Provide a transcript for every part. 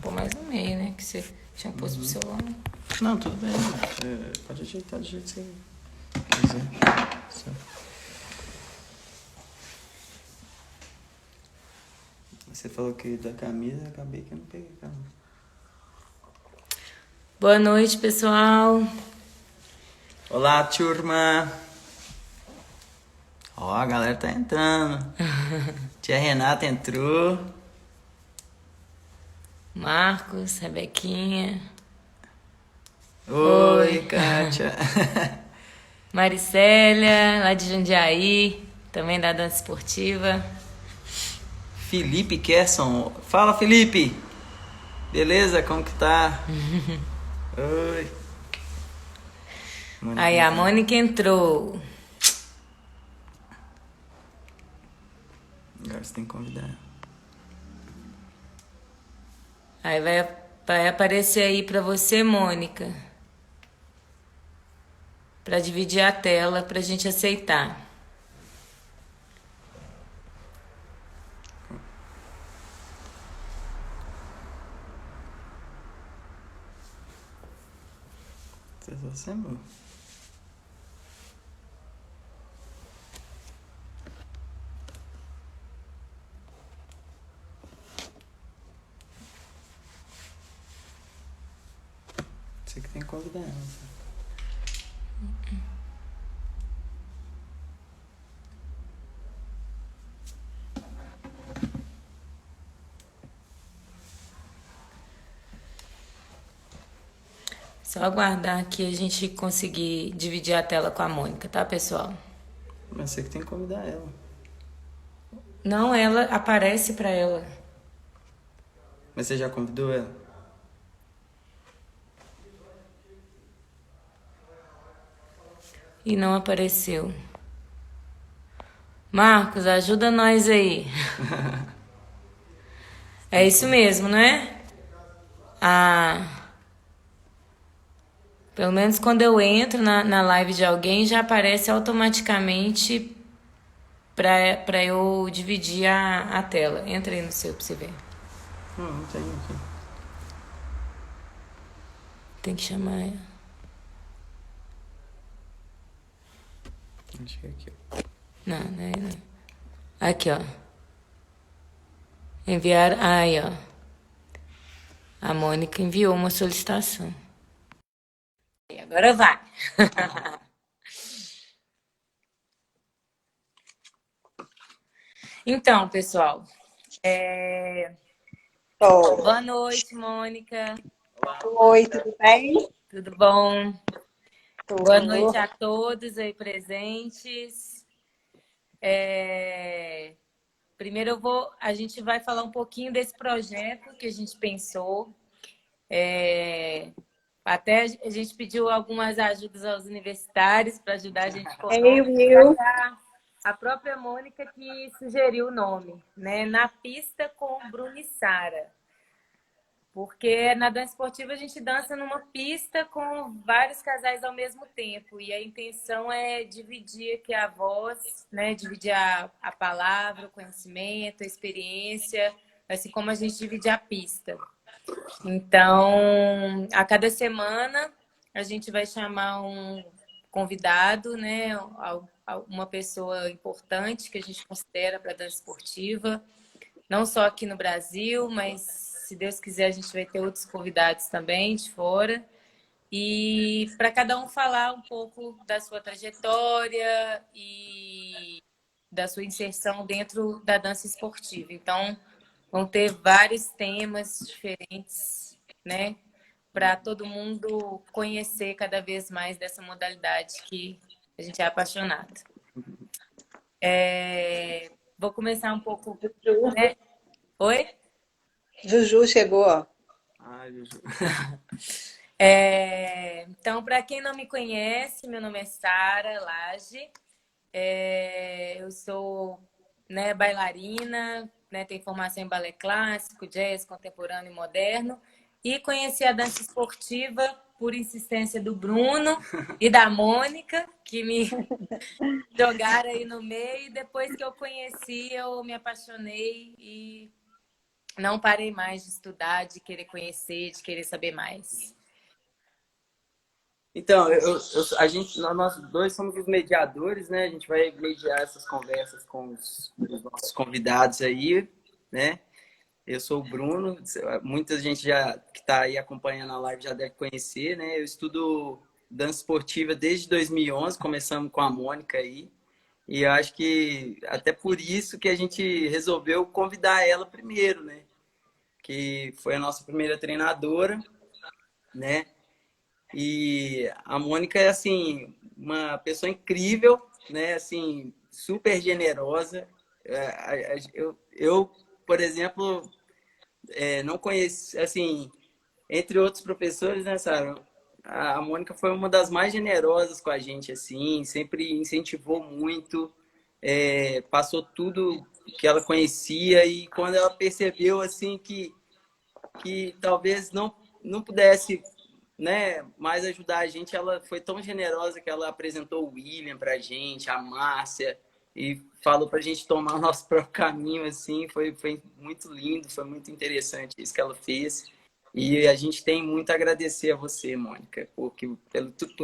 pôr mais no meio, né? Que você tinha posto pro seu lado. Não, tudo bem. Pode ajeitar do jeito que você quiser. Só. Você falou que da camisa, acabei que eu não peguei a camisa. Boa noite, pessoal. Olá, turma. Ó, a galera tá entrando. Tia Renata entrou. Marcos, Rebequinha. Oi, Kátia. Maricélia, lá de Jundiaí, também da dança esportiva. Felipe Kesson. Fala, Felipe. Beleza? Como que tá? Oi. Aí a Mônica entrou. Agora você tem que convidar. Aí vai aparecer aí pra você, Mônica. Pra dividir a tela, pra gente aceitar. Você amor. Você que tem que convidar ela. Só aguardar que a gente conseguir dividir a tela com a Mônica, tá, pessoal? Mas você que tem que convidar ela. Não, ela aparece pra ela. Mas você já convidou ela? E não apareceu. Marcos, ajuda nós aí. É isso mesmo, não é? Pelo menos quando eu entro na live de alguém, já aparece automaticamente pra eu dividir a tela. Entra aí no seu pra você ver. Não tem aqui. Tem que chamar ela. Acho que é aqui, ó. Não, não. Aqui, ó. Enviar. Aí, ó. A Mônica enviou uma solicitação. E agora vai. Então, pessoal. Boa noite, Mônica. Oi, tudo bem? Tudo bom? Tudo. Boa noite a todos aí presentes. Primeiro a gente vai falar um pouquinho desse projeto que a gente pensou. Até a gente pediu algumas ajudas aos universitários para ajudar a gente com o nome. A própria Mônica que sugeriu o nome, né? Na pista com Bruno e Sara. Porque na dança esportiva a gente dança numa pista com vários casais ao mesmo tempo. E a intenção é dividir aqui a voz, né? Dividir a palavra, o conhecimento, a experiência, assim como a gente divide a pista. Então, a cada semana a gente vai chamar um convidado, né? Uma pessoa importante que a gente considera para a dança esportiva. Não só aqui no Brasil, mas se Deus quiser, a gente vai ter outros convidados também de fora. E para cada um falar um pouco da sua trajetória e da sua inserção dentro da dança esportiva. Então, vão ter vários temas diferentes, né? Para todo mundo conhecer cada vez mais dessa modalidade que a gente é apaixonado. Vou começar um pouco, né? Oi? Juju chegou. Ai, Juju. Então, para quem não me conhece, meu nome é Sara Lage. Eu sou, né, bailarina, né, tenho formação em balé clássico, jazz, contemporâneo e moderno. E conheci a dança esportiva por insistência do Bruno e da Mônica, que me jogaram aí no meio. E depois que eu conheci, eu me apaixonei e não parei mais de estudar, de querer conhecer, de querer saber mais. Então, nós dois somos os mediadores, né? A gente vai mediar essas conversas com os nossos convidados aí, né? Eu sou o Bruno, muita gente já que está aí acompanhando a live já deve conhecer, né? Eu estudo dança esportiva desde 2011, começamos com a Mônica aí, e eu acho que até por isso que a gente resolveu convidar ela primeiro, né? Que foi a nossa primeira treinadora, né? E a Mônica é, assim, uma pessoa incrível, né? Assim, super generosa. Eu, por exemplo, não conheço, assim, entre outros professores, né, Sara? A Mônica foi uma das mais generosas com a gente, assim, sempre incentivou muito, passou tudo que ela conhecia e quando ela percebeu, assim, que talvez não pudesse, né, mais ajudar a gente, ela foi tão generosa que ela apresentou o William pra gente, a Márcia, e falou pra gente tomar o nosso próprio caminho, assim, foi muito lindo, foi muito interessante isso que ela fez. E a gente tem muito a agradecer a você, Mônica, por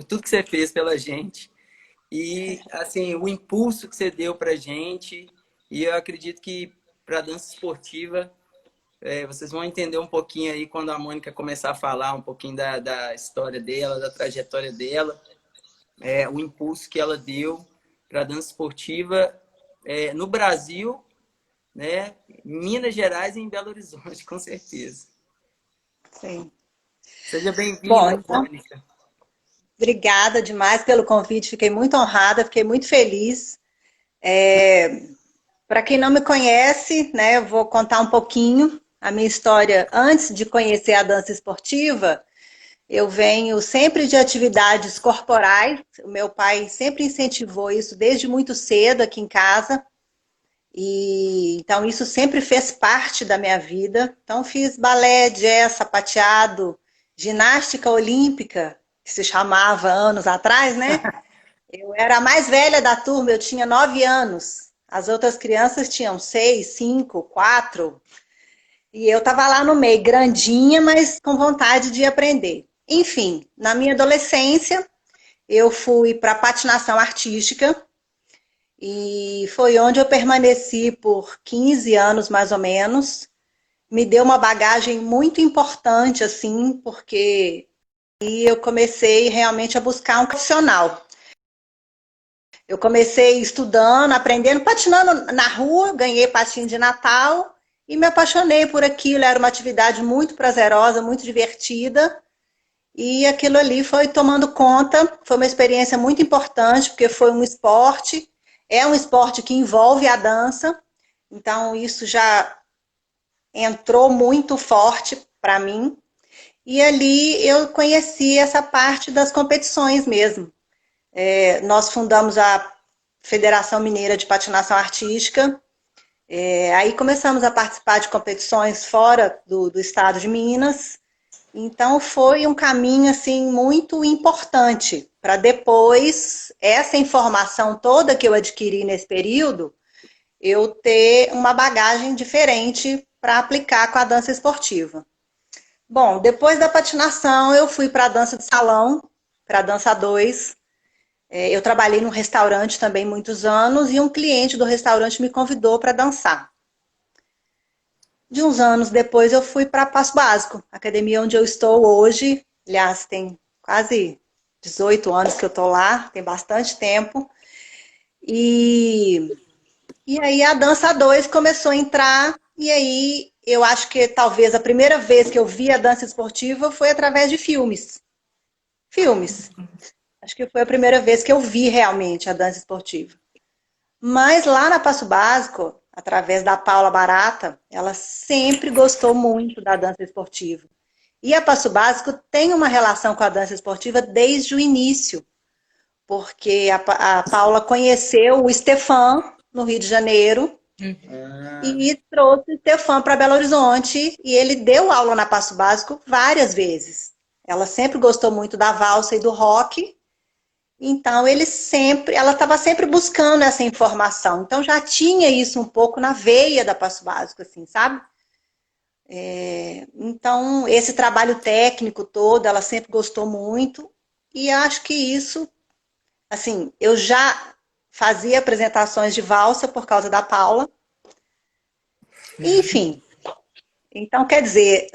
tudo que você fez pela gente. E, assim, o impulso que você deu pra gente. E eu acredito que para a dança esportiva vocês vão entender um pouquinho aí quando a Mônica começar a falar um pouquinho da história dela, da trajetória dela, o impulso que ela deu para a dança esportiva no Brasil, né, em Minas Gerais e em Belo Horizonte, com certeza. Sim. Seja Bom, bem-vinda, então, Mônica. obrigada demais pelo convite, fiquei muito honrada, fiquei muito feliz. Para quem não me conhece, né, eu vou contar um pouquinho a minha história antes de conhecer a dança esportiva. Eu venho sempre de atividades corporais, o meu pai sempre incentivou isso desde muito cedo aqui em casa, e então isso sempre fez parte da minha vida. Então fiz balé, jazz, sapateado, ginástica olímpica, que se chamava anos atrás, né? Eu era a mais velha da turma, eu tinha 9 anos. As outras crianças tinham 6, 5, 4. E eu estava lá no meio, grandinha, mas com vontade de aprender. Enfim, na minha adolescência, eu fui para patinação artística e foi onde eu permaneci por 15 anos, mais ou menos. Me deu uma bagagem muito importante, assim, porque eu comecei realmente a buscar um profissional. Eu comecei estudando, aprendendo, patinando na rua, ganhei patinho de Natal e me apaixonei por aquilo. Era uma atividade muito prazerosa, muito divertida. E aquilo ali foi tomando conta, foi uma experiência muito importante, porque foi um esporte, é um esporte que envolve a dança, então isso já entrou muito forte para mim. E ali eu conheci essa parte das competições mesmo. Nós fundamos a Federação Mineira de Patinação Artística. Aí começamos a participar de competições fora do estado de Minas. Então foi um caminho assim muito importante para depois essa informação toda que eu adquiri nesse período, eu ter uma bagagem diferente para aplicar com a dança esportiva. Bom, depois da patinação eu fui para a dança de salão, para a dança 2. Eu trabalhei num restaurante também muitos anos e um cliente do restaurante me convidou para dançar. De uns anos depois eu fui para Passo Básico, academia onde eu estou hoje. Aliás, tem quase 18 anos que eu estou lá, tem bastante tempo. E aí a dança 2 começou a entrar, e aí eu acho que talvez a primeira vez que eu vi a dança esportiva foi através de filmes. Filmes. Acho que foi a primeira vez que eu vi realmente a dança esportiva. Mas lá na Passo Básico, através da Paula Barata, ela sempre gostou muito da dança esportiva. E a Passo Básico tem uma relação com a dança esportiva desde o início, porque a Paula conheceu o Stefan no Rio de Janeiro e trouxe o Stefan para Belo Horizonte e ele deu aula na Passo Básico várias vezes. Ela sempre gostou muito da valsa e do rock. Então, ela estava sempre buscando essa informação. Então, já tinha isso um pouco na veia da Passo Básico, assim, sabe? Então, esse trabalho técnico todo, ela sempre gostou muito, e acho que isso, assim, eu já fazia apresentações de valsa por causa da Paula, enfim. Então, quer dizer,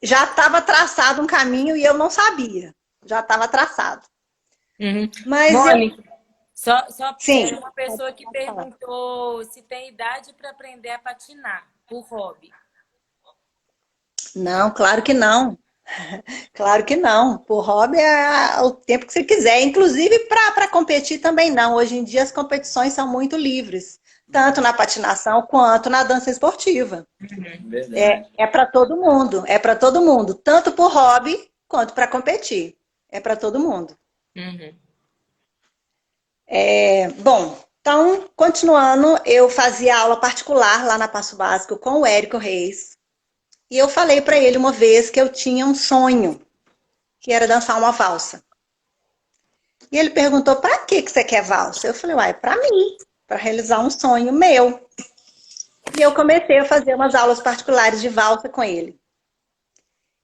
já estava traçado um caminho e eu não sabia, já estava traçado. Uhum. Mas eu, Mônica, só sim, uma pessoa que perguntou se tem idade para aprender a patinar por hobby. não, claro que não. Claro que não. Por hobby é o tempo que você quiser. Inclusive para competir também não. Hoje em dia as competições são muito livres, tanto na patinação quanto na dança esportiva. Verdade. É para todo mundo. É para todo mundo, tanto por hobby quanto para competir. É para todo mundo. Uhum. Bom, então, continuando, eu fazia aula particular lá na Passo Básico com o Érico Reis. E eu falei para ele uma vez que eu tinha um sonho, que era dançar uma valsa. E ele perguntou: para que você quer valsa? Eu falei: uai, para mim, para realizar um sonho meu. E eu comecei a fazer umas aulas particulares de valsa com ele.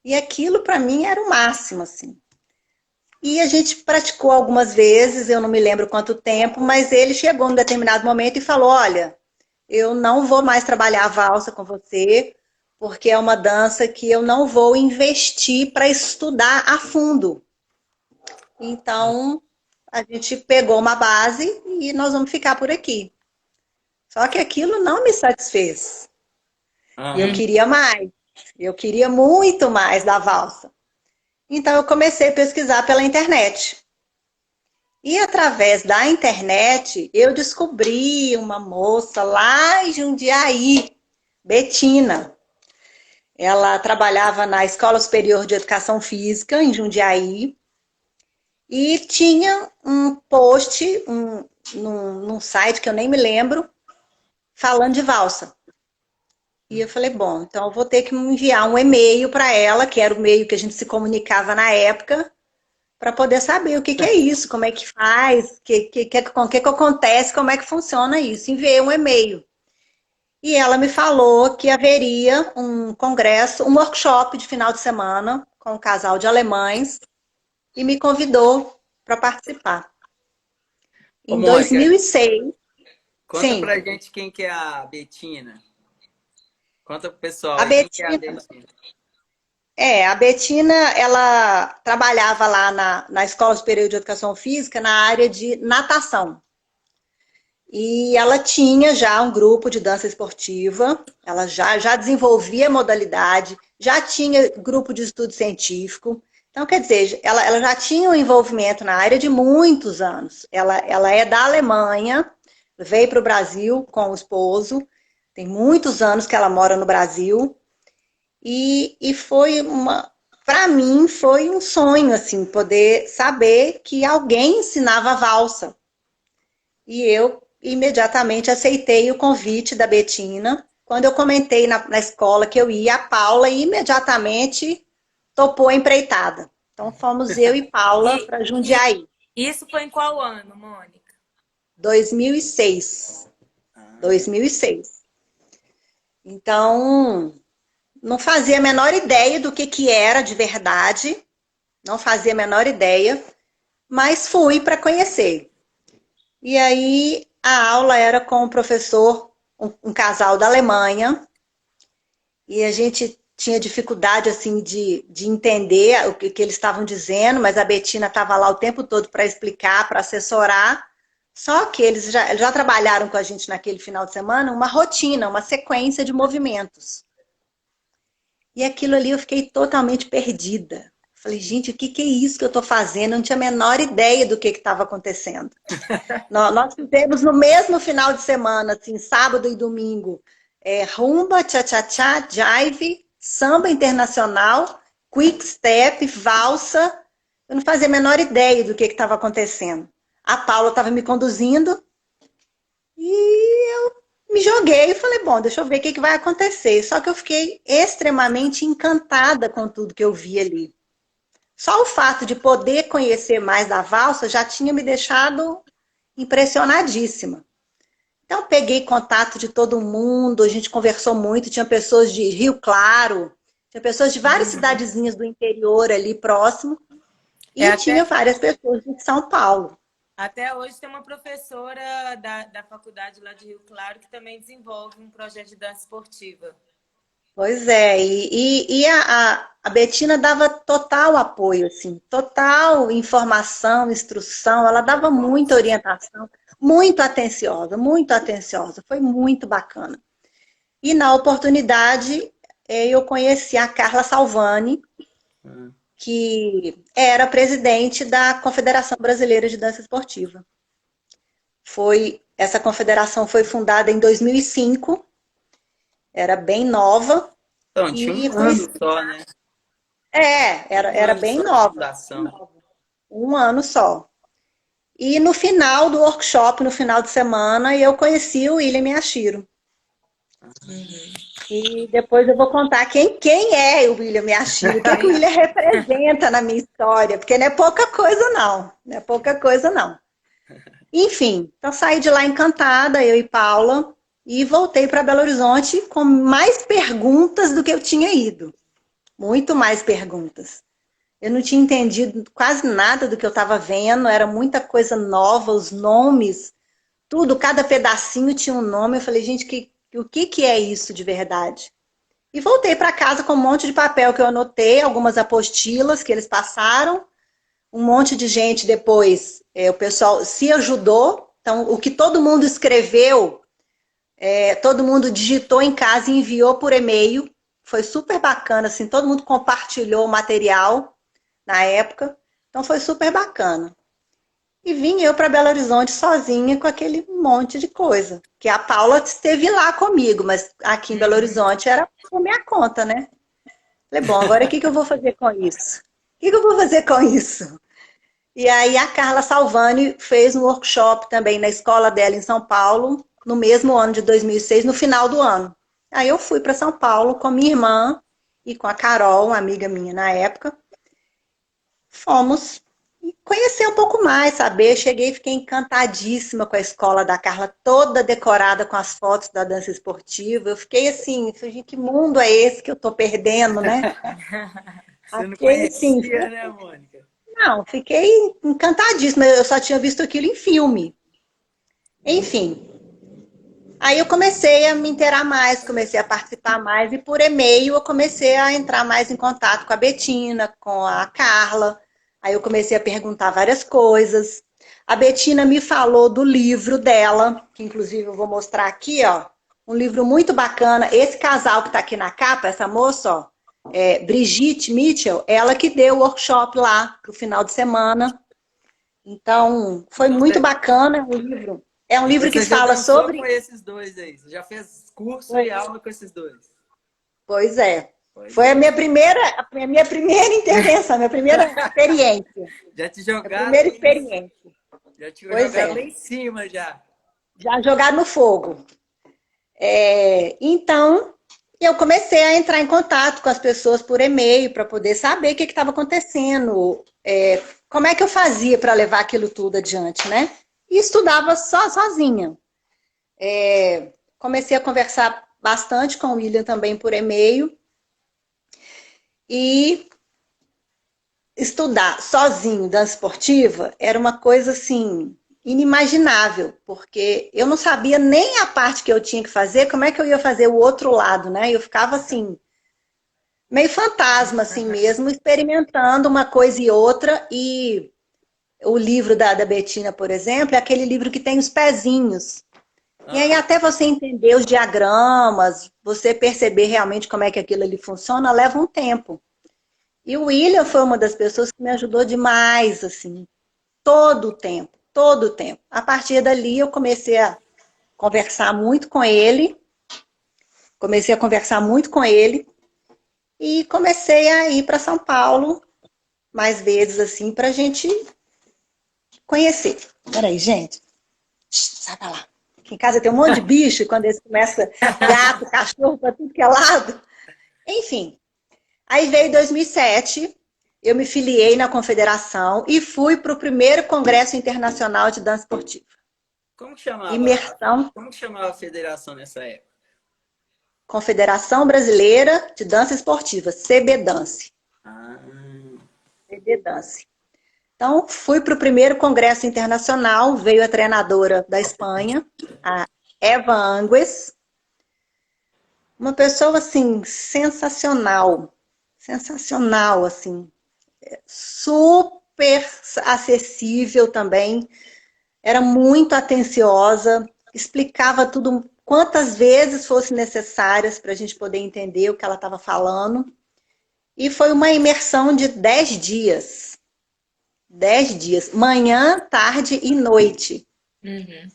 E aquilo para mim era o máximo, assim. E a gente praticou algumas vezes, eu não me lembro quanto tempo, mas ele chegou num determinado momento e falou: olha, eu não vou mais trabalhar a valsa com você, porque é uma dança que eu não vou investir para estudar a fundo. Então, a gente pegou uma base e nós vamos ficar por aqui. Só que aquilo não me satisfez. Eu Aham. queria mais. Eu queria muito mais da valsa. Então, eu comecei a pesquisar pela internet. E através da internet, eu descobri uma moça lá em Jundiaí, Betina. Ela trabalhava na Escola Superior de Educação Física, em Jundiaí, e tinha um post num site que eu nem me lembro, falando de valsa. E eu falei, bom, então eu vou ter que enviar um e-mail para ela, que era o e-mail que a gente se comunicava na época, para poder saber o que é isso, como é que faz, o que acontece, como é que funciona isso. Enviei um e-mail. E ela me falou que haveria um congresso, um workshop de final de semana com um casal de alemães e me convidou para participar. Ô, Em Mônica, 2006, conta sim, pra gente quem que é a Betina. Conta pro pessoal a aí quem que é a Betina, Betina. a Betina, ela trabalhava lá na Escola Superior de Educação Física na área de natação. E ela tinha já um grupo de dança esportiva, ela já desenvolvia modalidade, já tinha grupo de estudo científico. Então, quer dizer, ela já tinha um envolvimento na área de muitos anos. Ela é da Alemanha, veio para o Brasil com o esposo, tem muitos anos que ela mora no Brasil, e foi para mim, foi um sonho, assim, poder saber que alguém ensinava valsa. E eu imediatamente aceitei o convite da Betina. Quando eu comentei na escola que eu ia, a Paula imediatamente topou a empreitada. Então fomos eu e Paula E, para e Jundiaí, isso foi em qual ano, Mônica? 2006. Ah, 2006. Então, não fazia a menor ideia do que era de verdade, não fazia a menor ideia, mas fui para conhecer. E aí a aula era com um professor, um casal da Alemanha, e a gente tinha dificuldade assim de entender o que eles estavam dizendo, mas a Betina estava lá o tempo todo para explicar, para assessorar. Só que eles já trabalharam com a gente naquele final de semana uma rotina, uma sequência de movimentos. E aquilo ali eu fiquei totalmente perdida. Falei, gente, o que é isso que eu estou fazendo? Eu não tinha a menor ideia do que estava acontecendo. Nós fizemos no mesmo final de semana, assim, sábado e domingo, rumba, cha-cha-cha, jive, samba internacional, quick step, valsa. Eu não fazia a menor ideia do que estava acontecendo. A Paula estava me conduzindo e eu me joguei e falei, bom, deixa eu ver o que vai acontecer. Só que eu fiquei extremamente encantada com tudo que eu vi ali. Só o fato de poder conhecer mais da valsa já tinha me deixado impressionadíssima. Então, peguei contato de todo mundo, a gente conversou muito, tinha pessoas de Rio Claro, tinha pessoas de várias cidadezinhas do interior ali próximo, É e até, tinha várias pessoas de São Paulo. até hoje tem uma professora da faculdade lá de Rio Claro que também desenvolve um projeto de dança esportiva. Pois é, e a Betina dava total apoio, assim, total informação, instrução, ela dava muita orientação, muito atenciosa, foi muito bacana. E na oportunidade, eu conheci a Carla Salvani, que era presidente da Confederação Brasileira de Dança Esportiva. Essa confederação foi fundada em 2005, era bem nova. Então, tinha E um ano só, né? era ano bem só de nova. fundação. Um ano só. E no final do workshop, no final de semana, eu conheci o William Miyashiro. E depois eu vou contar quem é o William Miyashiro, o que o William representa na minha história, porque não é pouca coisa, não. Não é pouca coisa, não. Enfim, então saí de lá encantada, eu e Paula, e voltei para Belo Horizonte com mais perguntas do que eu tinha ido. Muito mais perguntas. Eu não tinha entendido quase nada do que eu estava vendo, era muita coisa nova, os nomes, tudo, cada pedacinho tinha um nome. Eu falei, gente, o que é isso de verdade? E voltei para casa com um monte de papel que eu anotei, algumas apostilas que eles passaram, um monte de gente depois, o pessoal se ajudou. Então, o que todo mundo escreveu, todo mundo digitou em casa e enviou por e-mail. Foi super bacana, assim, todo mundo compartilhou o material na época, então foi super bacana. E vim eu para Belo Horizonte sozinha com aquele monte de coisa, que a Paula esteve lá comigo, mas aqui em Belo Horizonte era por minha conta, né? Falei, bom, agora o que eu vou fazer com isso? O que eu vou fazer com isso? E aí a Carla Salvani fez um workshop também na escola dela em São Paulo, no mesmo ano de 2006, no final do ano. Aí eu fui para São Paulo com minha irmã e com a Carol, uma amiga minha na época. Fomos conhecer um pouco mais, saber. Cheguei e fiquei encantadíssima com a escola da Carla, toda decorada com as fotos da dança esportiva. Eu fiquei assim, falei, que mundo é esse que eu tô perdendo, né? Você não Fiquei assim, conhecia, né, Mônica? não, fiquei encantadíssima. Eu só tinha visto aquilo em filme. Enfim. Aí eu comecei a me inteirar mais, comecei a participar mais, e por e-mail eu comecei a entrar mais em contato com a Betina, com a Carla. Aí eu comecei a perguntar várias coisas. A Betina me falou do livro dela, que inclusive eu vou mostrar aqui, ó. Um livro muito bacana. Esse casal que está aqui na capa, essa moça, ó, Brigitte Mitchell, ela que deu o workshop lá pro final de semana. Então, foi muito bacana o livro. É um livro que Você já fala dançou sobre... com esses dois aí? Você já fez curso e aula com esses dois? Pois é. Foi a minha primeira intervenção, minha primeira experiência. Já te A jogaram? primeira experiência. Já te Pois jogaram é. lá em cima já. Já jogar no fogo. Então, eu comecei a entrar em contato com as pessoas por e-mail para poder saber o que estava acontecendo, como é que eu fazia para levar aquilo tudo adiante, né? E estudava sozinha. Comecei a conversar bastante com o William também por e-mail. E estudar sozinho dança esportiva era uma coisa assim inimaginável, porque eu não sabia nem a parte que eu tinha que fazer, como é que eu ia fazer o outro lado, né? Eu ficava assim meio fantasma assim mesmo, experimentando uma coisa e outra. E o livro da Betina, por exemplo, é aquele livro que tem os pezinhos. E aí até você entender os diagramas, você perceber realmente como é que aquilo ali funciona, leva um tempo. E o William foi uma das pessoas que me ajudou demais, assim, todo o tempo, todo o tempo. A partir dali eu comecei a conversar muito com ele, e comecei a ir para São Paulo mais vezes, assim, para a gente conhecer. Peraí, gente. Sai pra lá. Aqui em casa tem um monte de bicho, e quando eles começam, gato, cachorro, para tudo que é lado. Enfim. Aí veio 2007, eu me filiei na confederação e fui para o primeiro Congresso Internacional de Dança Esportiva. Como que chamava, Imersão, como que chamava a federação nessa época? Confederação Brasileira de Dança Esportiva, CBDance. Ah, CBDance. Então, fui para o primeiro congresso internacional, veio a treinadora da Espanha, a Eva Angues, uma pessoa, assim, sensacional, sensacional, assim, super acessível também, era muito atenciosa, explicava tudo quantas vezes fosse necessárias para a gente poder entender o que ela estava falando, e foi uma imersão de 10 dias. 10 dias, manhã, tarde e noite. Uhum.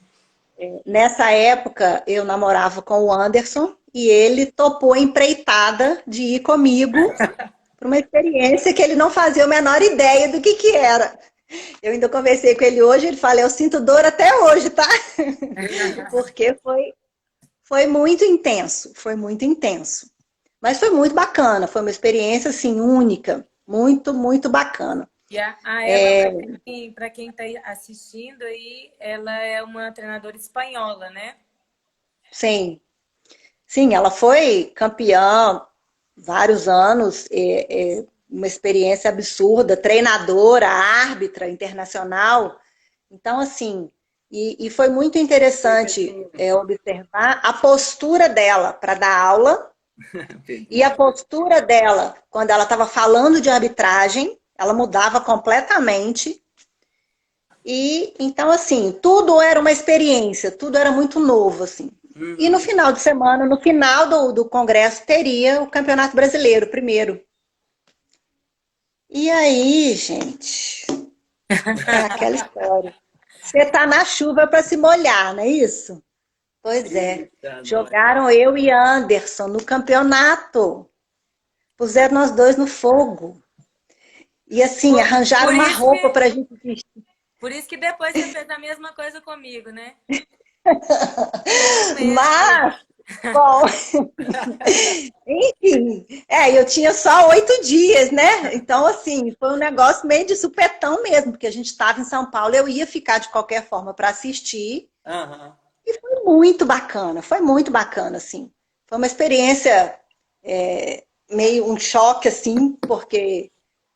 Nessa época, eu namorava com o Anderson e ele topou a empreitada de ir comigo para uma experiência que ele não fazia a menor ideia do que era. Eu ainda conversei com ele hoje, ele fala, eu sinto dor até hoje, tá? Porque foi muito intenso, foi muito intenso. Mas foi muito bacana, foi uma experiência, assim, única, muito, muito bacana. E a Eva, para quem está assistindo aí, ela é uma treinadora espanhola, né? Sim, sim, ela foi campeã vários anos, uma experiência absurda, treinadora, árbitra internacional. Então, assim, e foi muito interessante observar a postura dela para dar aula e a postura dela quando ela estava falando de arbitragem, ela mudava completamente. E então, assim, tudo era uma experiência, tudo era muito novo, assim. E no final de semana, no final do congresso, teria o Campeonato Brasileiro, primeiro. E aí, gente, é aquela história. Você tá na chuva para se molhar, não é isso? Pois é. eita, nós. Jogaram eu e Anderson no campeonato. Puseram nós dois no fogo. E assim, arranjaram Por uma isso roupa que, pra gente vestir. por isso que depois você fez a mesma coisa comigo, né? Fogo mesmo. Mas, bom, enfim, eu tinha só 8 dias, né? Então, assim, foi um negócio meio de supetão mesmo, porque a gente estava em São Paulo, eu ia ficar de qualquer forma para assistir, Aham. e foi muito bacana, assim. Foi uma experiência meio um choque, assim, porque,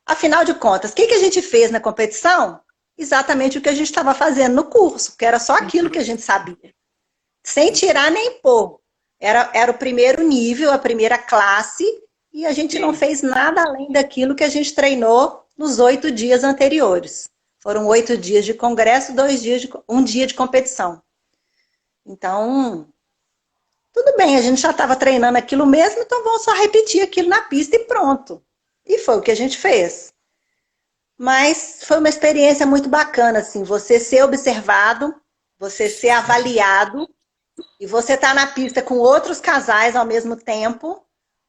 afinal de contas, o que a gente fez na competição? Exatamente o que a gente estava fazendo no curso, que era só aquilo que a gente sabia. Sem tirar nem pôr. Era o primeiro nível, a primeira classe, e a gente não Sim. fez nada além daquilo que a gente treinou nos 8 dias anteriores. Foram 8 dias de congresso, 1 dia de competição. Então, tudo bem, a gente já estava treinando aquilo mesmo, então vamos só repetir aquilo na pista e pronto. E foi o que a gente fez. Mas foi uma experiência muito bacana, assim, você ser observado, você ser avaliado, e você está na pista com outros casais ao mesmo tempo,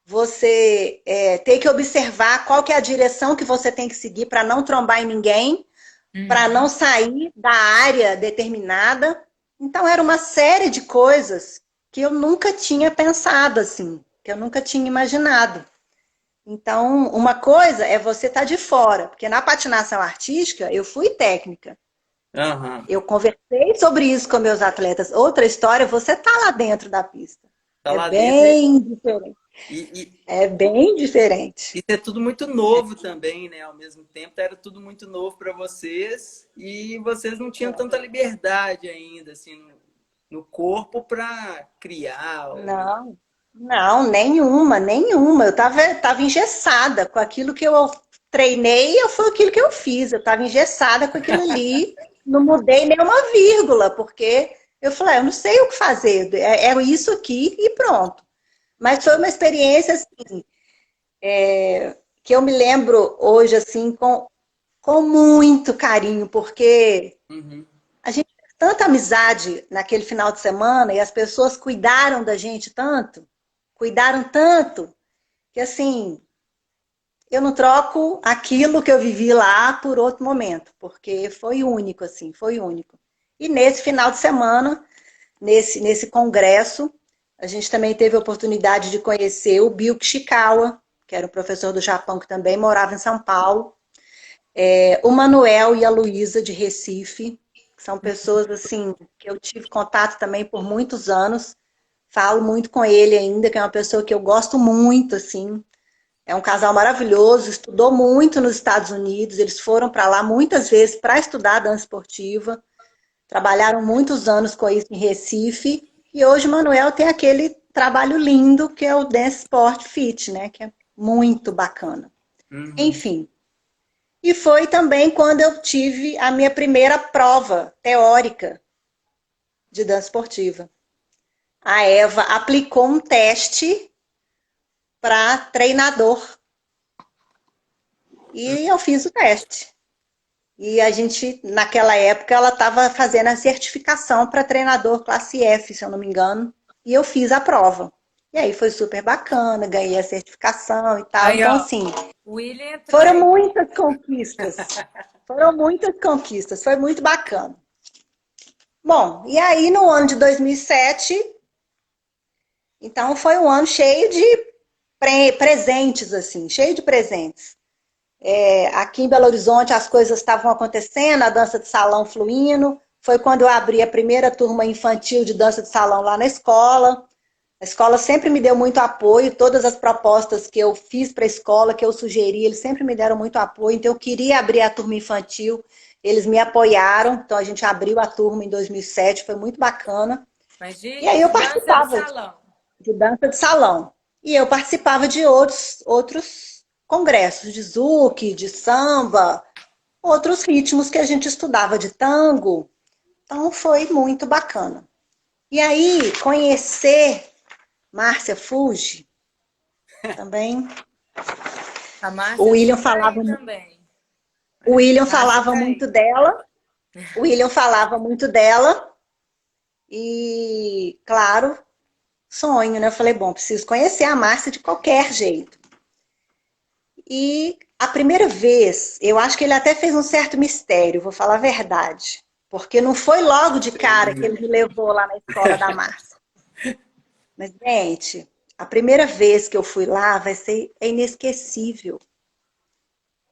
você tem que observar qual que é a direção que você tem que seguir para não trombar em ninguém, para não sair da área determinada. Então, era uma série de coisas que eu nunca tinha pensado, assim, que eu nunca tinha imaginado. Então, uma coisa é você estar de fora, porque na patinação artística eu fui técnica. Aham. Eu conversei sobre isso com meus atletas. Outra história, você tá lá dentro da pista. Tá É lá dentro bem diferente. e É bem diferente. isso é tudo muito novo também, né? Ao mesmo tempo, era tudo muito novo para vocês e vocês não tinham tanta liberdade ainda, assim, no corpo para criar. Não, não, nenhuma, nenhuma. Eu tava engessada com aquilo que eu treinei, foi aquilo que eu fiz. Eu tava engessada com aquilo ali, não mudei nem uma vírgula, porque eu falei, eu não sei o que fazer, é isso aqui e pronto. Mas foi uma experiência assim, que eu me lembro hoje assim com muito carinho, porque Uhum. a gente fez tanta amizade naquele final de semana e as pessoas cuidaram tanto, que assim, eu não troco aquilo que eu vivi lá por outro momento, porque foi único, assim, foi único. E nesse final de semana, nesse congresso, a gente também teve a oportunidade de conhecer o Bill Kishikawa, que era um professor do Japão que também morava em São Paulo, o Manuel e a Luísa de Recife, que são pessoas assim que eu tive contato também por muitos anos. Falo muito com ele ainda, que é uma pessoa que eu gosto muito, assim. É um casal maravilhoso, estudou muito nos Estados Unidos, eles foram para lá muitas vezes para estudar dança esportiva, trabalharam muitos anos com isso em Recife, e hoje o Manuel tem aquele trabalho lindo que é o Dance Sport Fit, né? Que é muito bacana. Uhum. Enfim. E foi também quando eu tive a minha primeira prova teórica de dança esportiva. A Eva aplicou um teste para treinador. E eu fiz o teste. E a gente, naquela época, ela estava fazendo a certificação para treinador classe F, se eu não me engano. E eu fiz a prova. E aí foi super bacana, ganhei a certificação e tal. Aí, Então, ó, assim, o William entrou foram aí. muitas conquistas. Foram muitas conquistas. Foi muito bacana. Bom, e aí no ano de 2007, então foi um ano cheio de presentes, assim, cheio de presentes. Aqui em Belo Horizonte as coisas estavam acontecendo, a dança de salão fluindo. Foi quando eu abri a primeira turma infantil de dança de salão lá na escola. A escola sempre me deu muito apoio, todas as propostas que eu fiz para a escola, que eu sugeri, eles sempre me deram muito apoio. Então eu queria abrir a turma infantil, eles me apoiaram. Então a gente abriu a turma em 2007, foi muito bacana. Mas E aí eu de dança de participava salão. de dança de salão. E eu participava de outros congressos, de zouk, de samba, outros ritmos que a gente estudava, de tango. Então foi muito bacana. E aí, conhecer Márcia Fuji também. A O Márcia William tá falava, aí também. o William Márcia falava tá muito aí. dela. O William falava muito dela. E, claro, sonho, né? Eu falei, bom, preciso conhecer a Márcia de qualquer jeito. E a primeira vez, eu acho que ele até fez um certo mistério, vou falar a verdade. Porque não foi logo de cara que ele me levou lá na escola da Márcia. Mas, gente, a primeira vez que eu fui lá vai ser inesquecível.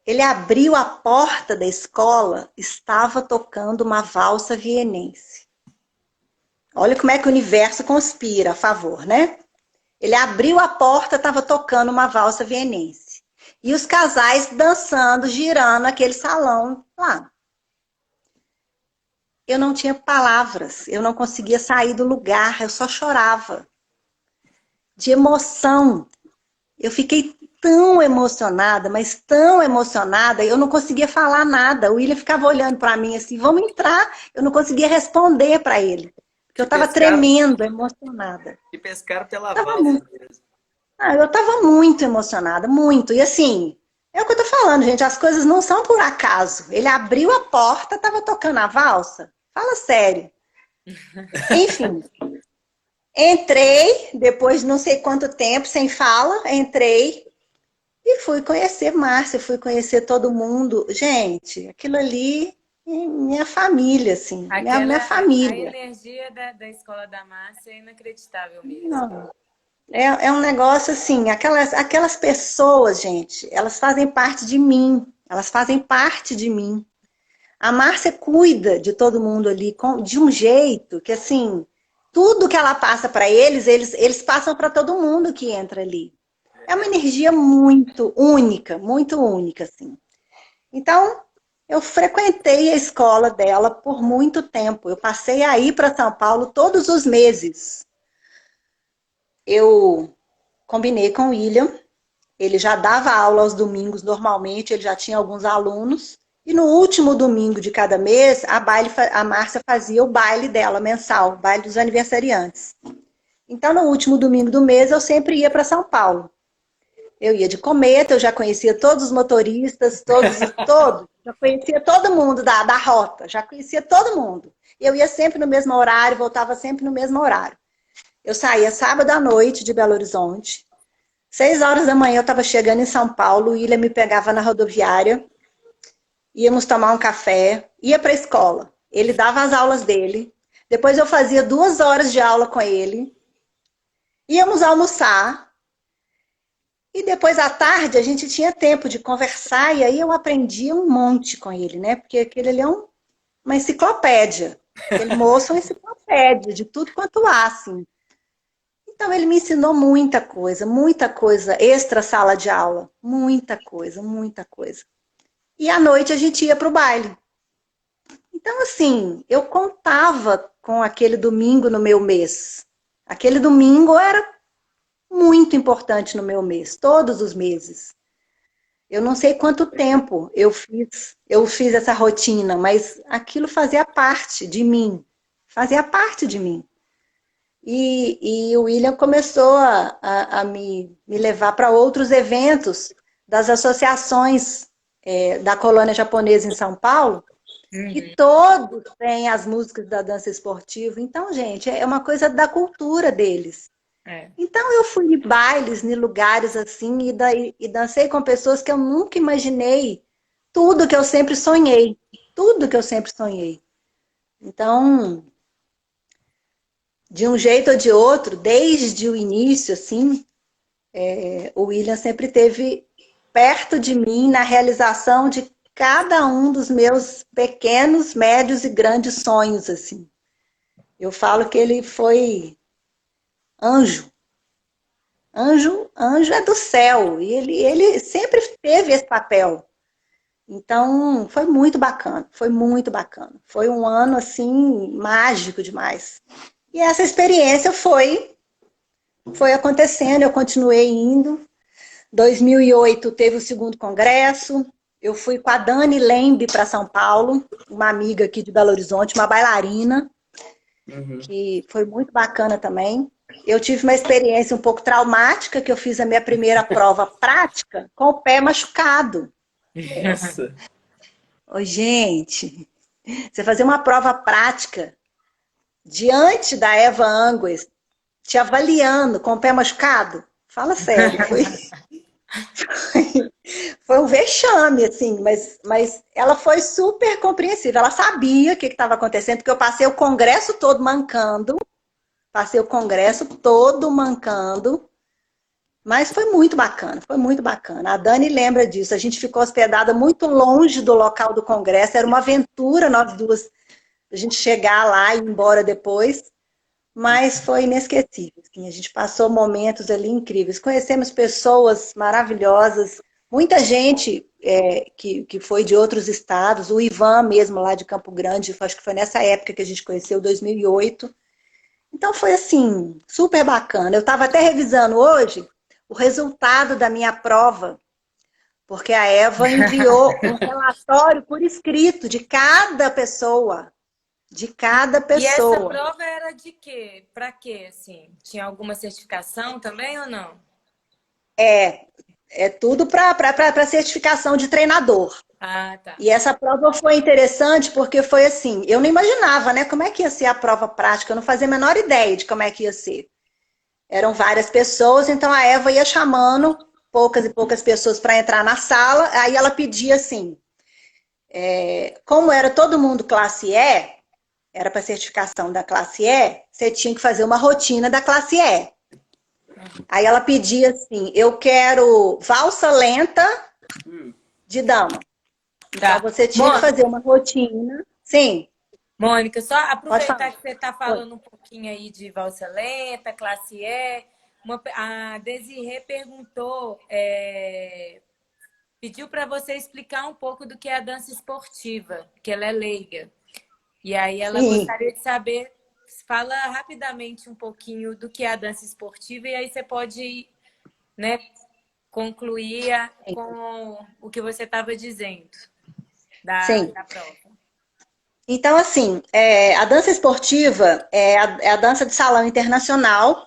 Ele abriu a porta da escola, estava tocando uma valsa vienense. Olha como é que o universo conspira a favor, né? Ele abriu a porta, estava tocando uma valsa vienense. E os casais dançando, girando aquele salão lá. Eu não tinha palavras, eu não conseguia sair do lugar, eu só chorava. De emoção. Eu fiquei tão emocionada, mas tão emocionada, eu não conseguia falar nada. O William ficava olhando para mim assim, vamos entrar. Eu não conseguia responder para ele, porque eu Te estava pescaram, tremendo, emocionada. te pescaram pela Tava valsa muito, mesmo. eu estava muito emocionada, muito. E assim, é o que eu tô falando, gente, as coisas não são por acaso. Ele abriu a porta, estava tocando a valsa. Fala sério. Enfim, entrei, depois de não sei quanto tempo, sem fala, entrei. E fui conhecer Márcia, fui conhecer todo mundo. Gente, aquilo ali é minha família, assim, minha A família. energia da escola da Márcia é inacreditável mesmo. Não, é um negócio assim, aquelas pessoas, gente, elas fazem parte de mim, elas fazem parte de mim. A Márcia cuida de todo mundo ali de um jeito que, assim, tudo que ela passa para eles passam para todo mundo que entra ali. É uma energia muito única, assim. Então, eu frequentei a escola dela por muito tempo. Eu passei a ir para São Paulo todos os meses. Eu combinei com o William, ele já dava aula aos domingos normalmente, ele já tinha alguns alunos. E no último domingo de cada mês, a Márcia fazia o baile dela, mensal, o baile dos aniversariantes. Então, no último domingo do mês, eu sempre ia para São Paulo. Eu ia de cometa, eu já conhecia todos os motoristas, todos. Já conhecia todo mundo da rota, já conhecia todo mundo. Eu ia sempre no mesmo horário, voltava sempre no mesmo horário. Eu saía sábado à noite de Belo Horizonte. 6 horas da manhã eu estava chegando em São Paulo, o William me pegava na rodoviária, íamos tomar um café, ia para a escola. Ele dava as aulas dele, depois eu fazia 2 horas de aula com ele, íamos almoçar, e depois à tarde a gente tinha tempo de conversar, e aí eu aprendia um monte com ele, né? Porque aquele ali é uma enciclopédia. Aquele moço é uma enciclopédia de tudo quanto há, assim. Então, ele me ensinou muita coisa extra sala de aula. Muita coisa, muita coisa. E à noite a gente ia para o baile. Então, assim, eu contava com aquele domingo no meu mês. Aquele domingo era muito importante no meu mês, todos os meses. Eu não sei quanto tempo eu fiz essa rotina, mas aquilo fazia parte de mim. Fazia parte de mim. E o William começou a me levar para outros eventos das associações da colônia japonesa em São Paulo, que todos têm as músicas da dança esportiva. Então, gente, é uma coisa da cultura deles. Então, eu fui em bailes, em lugares assim, e dancei com pessoas que eu nunca imaginei tudo que eu sempre sonhei. Tudo que eu sempre sonhei. Então, de um jeito ou de outro, desde o início, assim, o William sempre esteve perto de mim na realização de cada um dos meus pequenos, médios e grandes sonhos, assim. Eu falo que ele foi anjo. Anjo é do céu, e ele sempre teve esse papel. Então, foi muito bacana, foi muito bacana. Foi um ano, assim, mágico demais. E essa experiência foi acontecendo, eu continuei indo. 2008 teve o segundo congresso, eu fui com a Dani Lembe para São Paulo, uma amiga aqui de Belo Horizonte, uma bailarina, que foi muito bacana também. Eu tive uma experiência um pouco traumática, que eu fiz a minha primeira prova prática com o pé machucado. Nossa. Ô, gente, você fazer uma prova prática diante da Eva Angues, te avaliando com o pé machucado? Fala sério, foi um vexame, assim, mas ela foi super compreensiva. Ela sabia o que estava acontecendo, porque eu passei o congresso todo mancando. Mas foi muito bacana, foi muito bacana. A Dani lembra disso. A gente ficou hospedada muito longe do local do congresso. Era uma aventura, nós duas, a gente chegar lá e ir embora depois. Mas foi inesquecível. Assim, a gente passou momentos ali incríveis. Conhecemos pessoas maravilhosas. Muita gente que foi de outros estados. O Ivan mesmo, lá de Campo Grande. Acho que foi nessa época que a gente conheceu, 2008. Então foi assim, super bacana. Eu estava até revisando hoje o resultado da minha prova, porque a Eva enviou um relatório por escrito de cada pessoa. De cada pessoa. E essa prova era de quê? Para quê, assim? Tinha alguma certificação também ou não? É tudo para certificação de treinador. Ah, tá. E essa prova foi interessante porque foi assim, eu não imaginava, né, como é que ia ser a prova prática, eu não fazia a menor ideia de como é que ia ser. Eram várias pessoas, então a Eva ia chamando poucas e poucas pessoas para entrar na sala, aí ela pedia assim, como era todo mundo classe E, era para certificação da classe E, você tinha que fazer uma rotina da classe E. Aí ela pedia assim, eu quero valsa lenta de dama. Então, você tinha que fazer uma rotina. Sim. Mônica, só aproveitar que você está falando um pouquinho aí de valsa lenta, classe E. A Desirê perguntou, pediu para você explicar um pouco do que é a dança esportiva, que ela é leiga. E aí ela gostaria de saber, fala rapidamente um pouquinho do que é a dança esportiva e aí você pode, né, concluir com o que você estava dizendo da prova. Então, assim, a dança esportiva é a dança de salão internacional.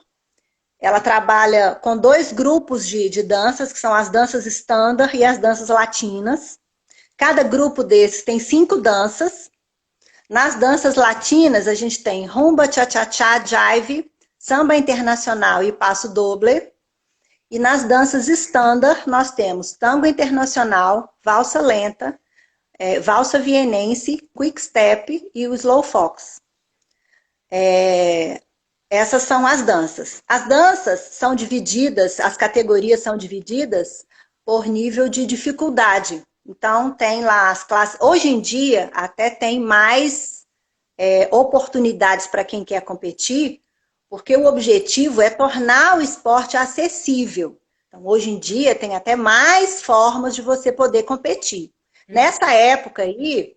Ela trabalha com dois grupos de danças, que são as danças standard e as danças latinas. Cada grupo desses tem 5 danças. Nas danças latinas, a gente tem rumba, cha-cha-cha, jive, samba internacional e passo doble. E nas danças standard, nós temos tango internacional, valsa lenta, valsa vienense, quick step e o slow fox. Essas são as danças. As danças são divididas, as categorias são divididas por nível de dificuldade. Então, tem lá as classes. Hoje em dia, até tem mais oportunidades para quem quer competir, porque o objetivo é tornar o esporte acessível. Então, hoje em dia, tem até mais formas de você poder competir. Nessa época aí,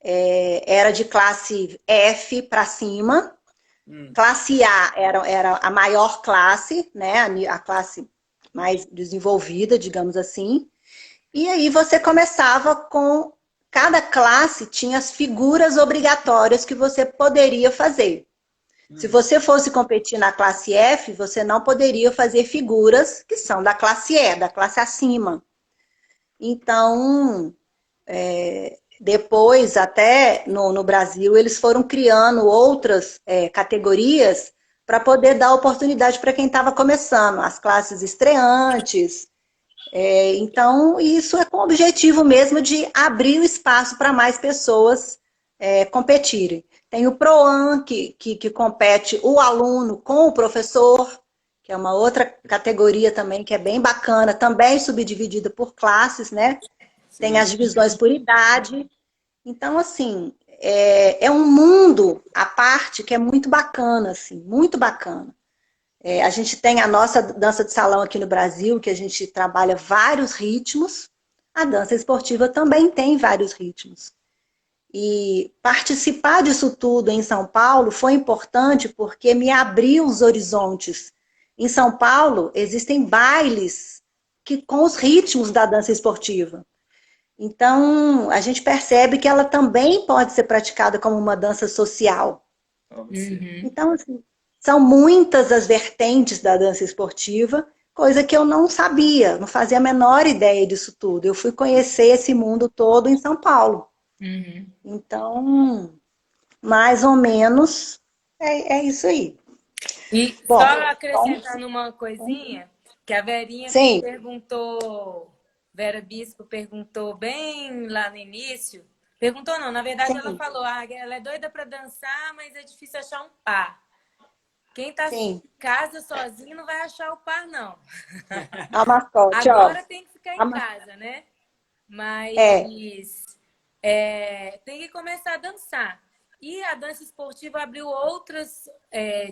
era de classe F para cima. Classe A era a maior classe, né? A classe mais desenvolvida, digamos assim. E aí você começava com... Cada classe tinha as figuras obrigatórias que você poderia fazer. Se você fosse competir na classe F, você não poderia fazer figuras que são da classe E, da classe acima. Então, depois, até no Brasil, eles foram criando outras categorias para poder dar oportunidade para quem estava começando, as classes estreantes. Então, isso é com o objetivo mesmo de abrir o espaço para mais pessoas competirem. Tem o PROAN, que compete o aluno com o professor, que é uma outra categoria também que é bem bacana, também subdividida por classes, né? Tem as divisões por idade. Então, assim, é um mundo à parte que é muito bacana, assim, muito bacana. A gente tem a nossa dança de salão aqui no Brasil, que a gente trabalha vários ritmos. A dança esportiva também tem vários ritmos. E participar disso tudo em São Paulo foi importante porque me abriu os horizontes. Em São Paulo, existem bailes com os ritmos da dança esportiva. Então, a gente percebe que ela também pode ser praticada como uma dança social. Então, assim, são muitas as vertentes da dança esportiva, coisa que eu não sabia, não fazia a menor ideia disso tudo. Eu fui conhecer esse mundo todo em São Paulo. Então, mais ou menos, é isso aí. E Bom, só acrescentando uma coisinha, que a Verinha sim. perguntou, Vera Bispo perguntou bem lá no início, perguntou não, na verdade ela falou, ela é doida para dançar, mas é difícil achar um par. Quem tá em casa sozinho não vai achar o par, não. A mascote, agora tem que ficar em casa, né? Mas tem que começar a dançar. E a dança esportiva abriu outros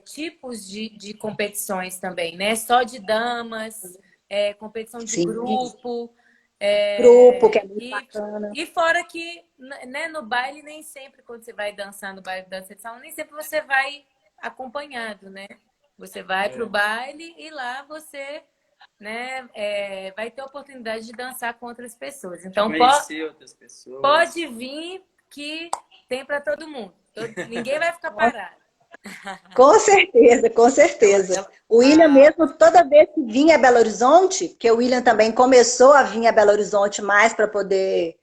tipos de competições também, né? Só de damas, competição de grupo. Grupo, que é muito bacana. E fora que, né, no baile, nem sempre, quando você vai dançar no baile de dança de salão, nem sempre você vai acompanhado, né? Você vai pro baile e lá você, né, vai ter a oportunidade de dançar com outras pessoas. Então, outras pessoas. Pode vir que tem para todo mundo. Ninguém vai ficar parado. Com certeza, com certeza. O William mesmo, toda vez que vinha a Belo Horizonte, porque o William também começou a vir a Belo Horizonte mais para poder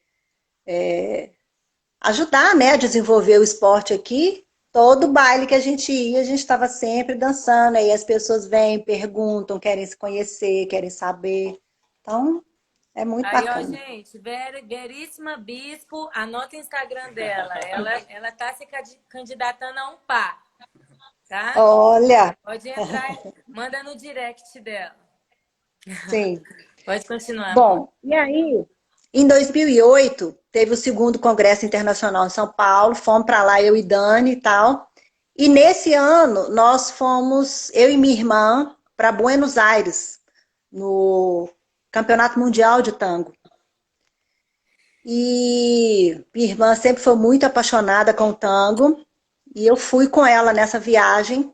ajudar, né, a desenvolver o esporte aqui, todo baile que a gente ia, a gente estava sempre dançando, aí as pessoas vêm, perguntam, querem se conhecer, querem saber. Então, é muito bacana. Ó, gente, Veríssima Bispo, anota o Instagram dela. Ela tá se candidatando a um par, tá? Olha! Pode entrar, manda no direct dela. Sim. Pode continuar. Bom, e aí, em 2008, teve o segundo Congresso Internacional em São Paulo, fomos para lá, eu e Dani e tal. E nesse ano, nós fomos, eu e minha irmã, para Buenos Aires, no Campeonato Mundial de Tango. E minha irmã sempre foi muito apaixonada com o tango, e eu fui com ela nessa viagem.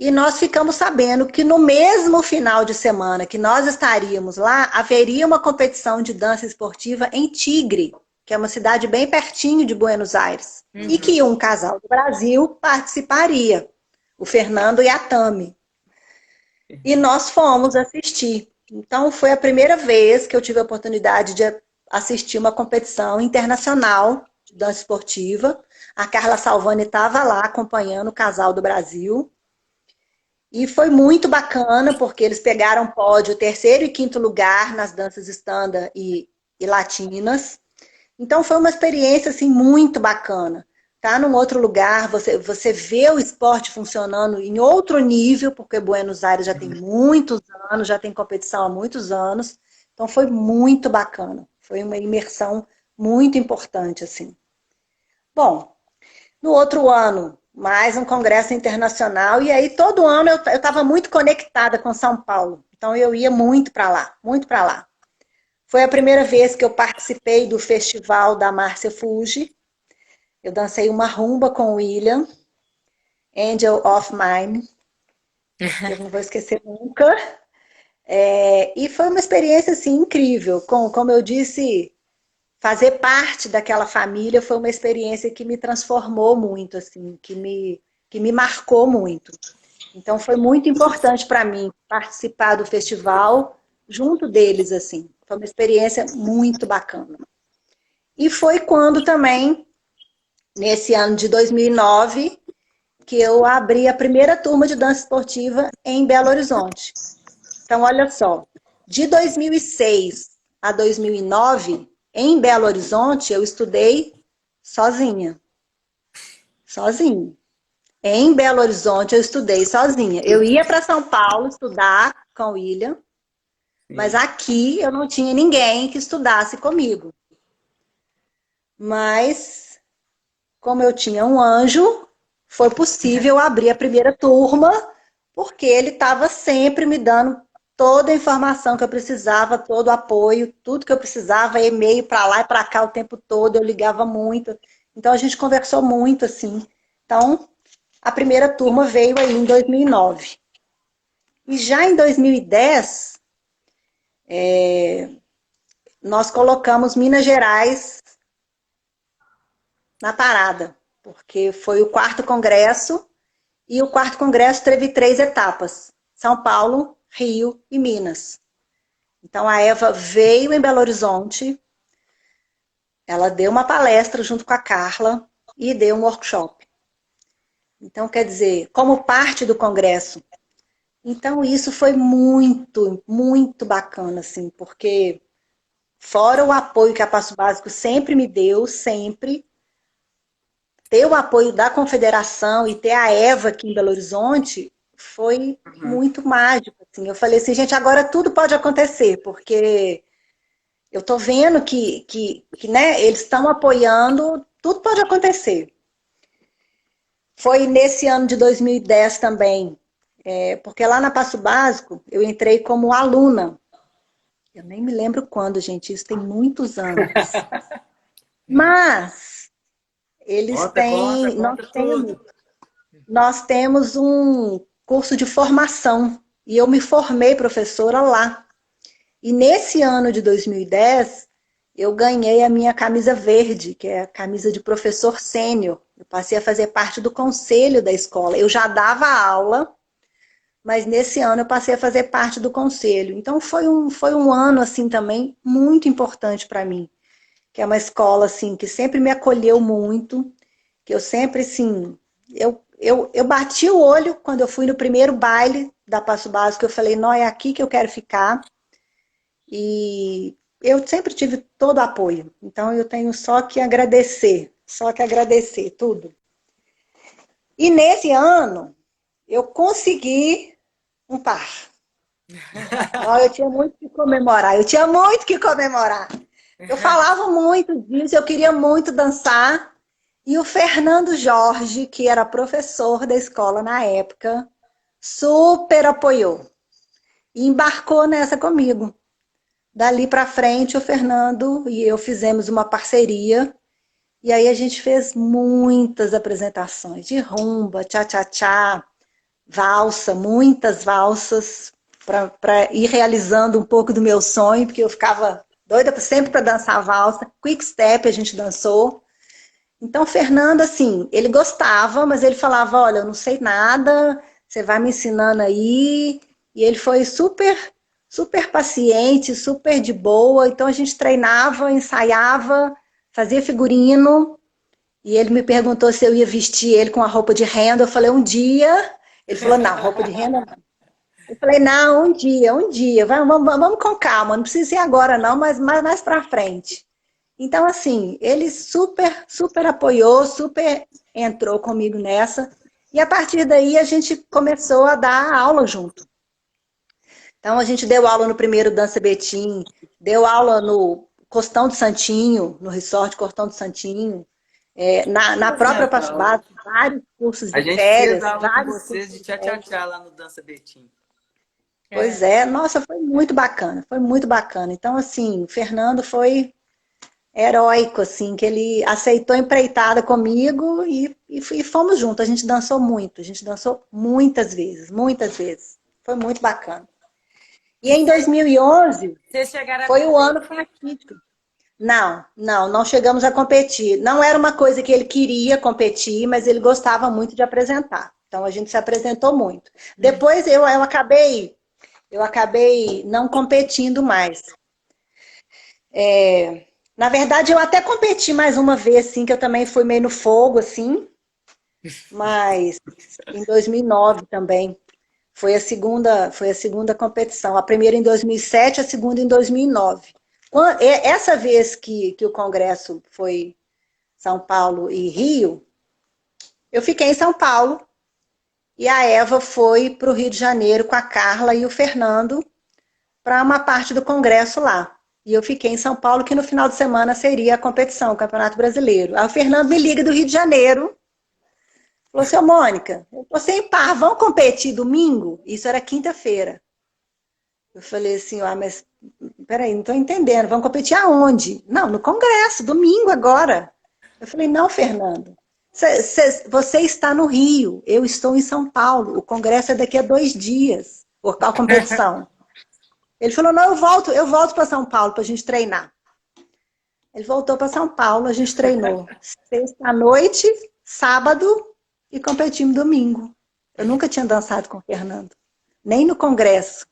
E nós ficamos sabendo que no mesmo final de semana que nós estaríamos lá, haveria uma competição de dança esportiva em Tigre, que é uma cidade bem pertinho de Buenos Aires. E que um casal do Brasil participaria, o Fernando e a Tami. E nós fomos assistir. Então, foi a primeira vez que eu tive a oportunidade de assistir uma competição internacional de dança esportiva. A Carla Salvani estava lá acompanhando o casal do Brasil. E foi muito bacana, porque eles pegaram pódio terceiro e quinto lugar nas danças standard e latinas. Então, foi uma experiência assim, muito bacana. Tá num outro lugar, você vê o esporte funcionando em outro nível, porque Buenos Aires já tem muitos anos, já tem competição há muitos anos. Então, foi muito bacana. Foi uma imersão muito importante, assim. Bom, no outro ano, mais um congresso internacional, e aí todo ano eu estava muito conectada com São Paulo. Então eu ia muito para lá, muito para lá. Foi a primeira vez que eu participei do festival da Márcia Fuji. Eu dancei uma rumba com o William, Angel of Mine, que eu não vou esquecer nunca. E foi uma experiência assim, incrível. Como eu disse, fazer parte daquela família foi uma experiência que me transformou muito, assim, que me marcou muito. Então foi muito importante para mim participar do festival junto deles, assim. Foi uma experiência muito bacana. E foi quando também, nesse ano de 2009, que eu abri a primeira turma de dança esportiva em Belo Horizonte. Então, olha só, de 2006 a 2009, em Belo Horizonte, eu estudei sozinha. Sozinha. Em Belo Horizonte, eu estudei sozinha. Eu ia para São Paulo estudar com o William, mas aqui eu não tinha ninguém que estudasse comigo. Mas, como eu tinha um anjo, foi possível abrir a primeira turma, porque ele estava sempre me dando toda a informação que eu precisava, todo o apoio, tudo que eu precisava, e-mail para lá e para cá o tempo todo, eu ligava muito. Então, a gente conversou muito, assim. Então, a primeira turma veio aí em 2009. E já em 2010, nós colocamos Minas Gerais na parada, porque foi o quarto congresso, e o quarto congresso teve 3 etapas: São Paulo, Rio e Minas. Então a Eva veio em Belo Horizonte, ela deu uma palestra junto com a Carla e deu um workshop. Então, quer dizer, como parte do congresso. Então isso foi muito, muito bacana, assim, porque fora o apoio que a Passo Básico sempre me deu, sempre, ter o apoio da confederação e ter a Eva aqui em Belo Horizonte foi muito mágico. Assim. Eu falei assim, gente, agora tudo pode acontecer, porque eu estou vendo que né, eles estão apoiando, tudo pode acontecer. Foi nesse ano de 2010 também, porque lá na Passo Básico eu entrei como aluna. Eu nem me lembro quando, gente, isso tem muitos anos. Mas eles têm, nós temos um curso de formação e eu me formei professora lá. E nesse ano de 2010, eu ganhei a minha camisa verde, que é a camisa de professor sênior. Eu passei a fazer parte do conselho da escola. Eu já dava aula, mas nesse ano eu passei a fazer parte do conselho. Então foi um ano assim também muito importante para mim, que é uma escola assim que sempre me acolheu muito, que eu sempre assim, eu bati o olho quando eu fui no primeiro baile da Passo Básico, eu falei, não, é aqui que eu quero ficar. E eu sempre tive todo o apoio. Então eu tenho só que agradecer tudo. E nesse ano eu consegui um par. Eu tinha muito que comemorar, Eu falava muito disso, eu queria muito dançar. E o Fernando Jorge, que era professor da escola na época, super apoiou. E embarcou nessa comigo. Dali para frente, o Fernando e eu fizemos uma parceria. E aí a gente fez muitas apresentações de rumba, tchá-tchá-tchá, valsa, muitas valsas, para ir realizando um pouco do meu sonho, porque eu ficava doida sempre para dançar valsa. Quick step a gente dançou. Então, o Fernando, assim, ele gostava, mas ele falava, olha, eu não sei nada, você vai me ensinando aí. E ele foi super, super paciente, super de boa. Então, a gente treinava, ensaiava, fazia figurino. E ele me perguntou se eu ia vestir ele com a roupa de renda. Eu falei, um dia. Ele falou, não, roupa de renda não. Eu falei, não, um dia. Vamos com calma, não precisa ser agora não, mas mais pra frente. Então, assim, ele super, super apoiou, super entrou comigo nessa. E a partir daí a gente começou a dar aula junto. Então, a gente deu aula no primeiro Dança Betim, deu aula no Costão do Santinho, no Resort Costão do Santinho, na própria Passo Básico, vários cursos A de gente fez férias, aula com vários vocês cursos de de férias. tchá-tchá-tchá lá no Dança Betim. Pois é, nossa, foi muito bacana, foi muito bacana. Então, assim, o Fernando foi heróico, assim, que ele aceitou a empreitada comigo e fomos juntos. A gente dançou muito, a gente dançou muitas vezes, muitas vezes. Foi muito bacana. E E em 2011 vocês chegaram a foi o competir? ano fatídico. Não chegamos a competir. Não era uma coisa que ele queria competir, mas ele gostava muito de apresentar. Então a gente se apresentou muito. Depois eu acabei não competindo mais. Na verdade, eu até competi mais uma vez, assim, que eu também fui meio no fogo, assim, mas em 2009 também. Foi a segunda competição. A primeira em 2007, a segunda em 2009. Essa vez que o congresso foi São Paulo e Rio, eu fiquei em São Paulo e a Eva foi para o Rio de Janeiro com a Carla e o Fernando para uma parte do congresso lá. E eu fiquei em São Paulo, que no final de semana seria a competição, o Campeonato Brasileiro. Aí o Fernando me liga do Rio de Janeiro, falou assim, Mônica, eu tô sem par, vamos competir domingo? Isso era quinta-feira. Eu falei assim, mas peraí, não estou entendendo, vamos competir aonde? Não, no congresso, domingo agora. Eu falei, não, Fernando, você está no Rio, eu estou em São Paulo, o congresso é daqui a 2 dias, a competição. Ele falou, não, eu volto para São Paulo para a gente treinar. Ele voltou para São Paulo, a gente treinou sexta à noite, sábado e competimos domingo. Eu nunca tinha dançado com o Fernando, nem no congresso.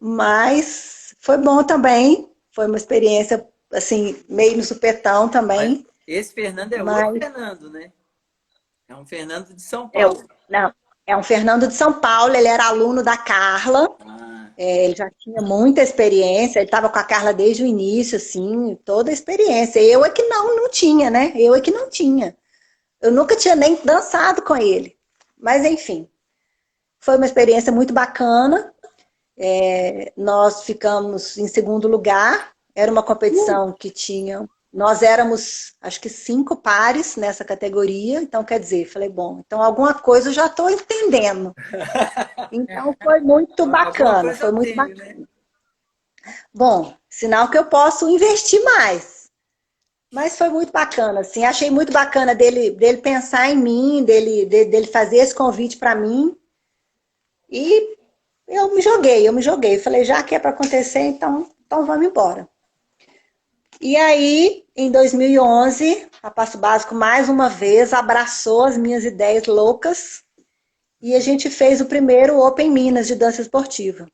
Mas foi bom também, foi uma experiência, assim, meio no supetão Mas também. esse Fernando é outro Mas Fernando, né? É um Fernando de São é, Paulo. não, é um Fernando de São Paulo, ele era aluno da Carla, Ah, ele já tinha muita experiência, ele estava com a Carla desde o início, assim, toda a experiência. Eu é que não tinha, né? Eu é que não tinha. Eu nunca tinha nem dançado com ele. Mas, enfim, foi uma experiência muito bacana. Nós ficamos em segundo lugar. Era uma competição que tinha. Nós éramos, acho que 5 pares nessa categoria. Então, quer dizer, falei, bom, então alguma coisa eu já estou entendendo. Então, foi muito alguma bacana, coisa foi eu muito tenho, bacana. né? Bom, sinal que eu posso investir mais. Mas foi muito bacana, assim. Achei muito bacana dele pensar em mim, dele fazer esse convite para mim. E eu me joguei. Falei, já que é para acontecer, então vamos embora. E aí, em 2011, a Passo Básico, mais uma vez, abraçou as minhas ideias loucas e a gente fez o primeiro Open Minas de dança esportiva.